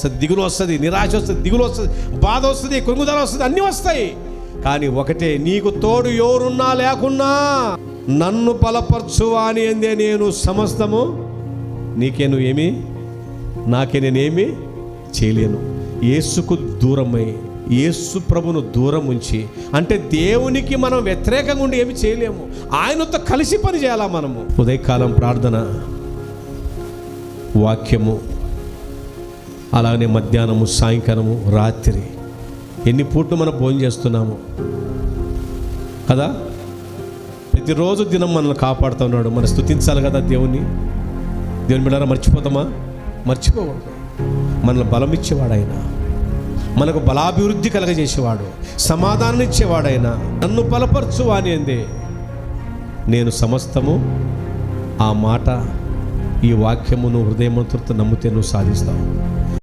దిగులు వస్తుంది, నిరాశ వస్తుంది, దిగులు వస్తుంది, బాధ వస్తుంది, కృంగుదల వస్తుంది, అన్నీ వస్తాయి. కానీ ఒకటే, నీకు తోడు ఎవరున్నా లేకున్నా నన్ను బలపరచువాని అందే నేను సమస్తము నీకే, నువ్వేమి నాకే నేనేమి చేయలేను. యేసుకు దూరమై యేసు ప్రభును దూరం ఉంచి, అంటే దేవునికి మనం వ్యతిరేకంగా ఉండి ఏమి చేయలేము. ఆయనతో కలిసి పని చేయాలా మనము. ఉదయకాలం ప్రార్థన, వాక్యము, అలానే మధ్యాహ్నము, సాయంకాలము, రాత్రి ఎన్ని పూట్లు మనం భోజనం చేస్తున్నాము కదా. ప్రతిరోజు దినం మనల్ని కాపాడుతున్నాడు. మనం స్తుతించాలి కదా దేవుని బిడ్డలారా. మర్చిపోతామా? మర్చిపోకూడదు. మనల్ని బలం ఇచ్చేవాడు ఆయన, మనకు బలాభివృద్ధి కలగజేసేవాడు, సమాధానం ఇచ్చేవాడు ఆయన. నన్ను బలపరచు అని అందే నేను సమస్తము. ఆ మాట, ఈ వాక్యమును హృదయమంతుతో నమ్మితే నువ్వు సాధిస్తావు.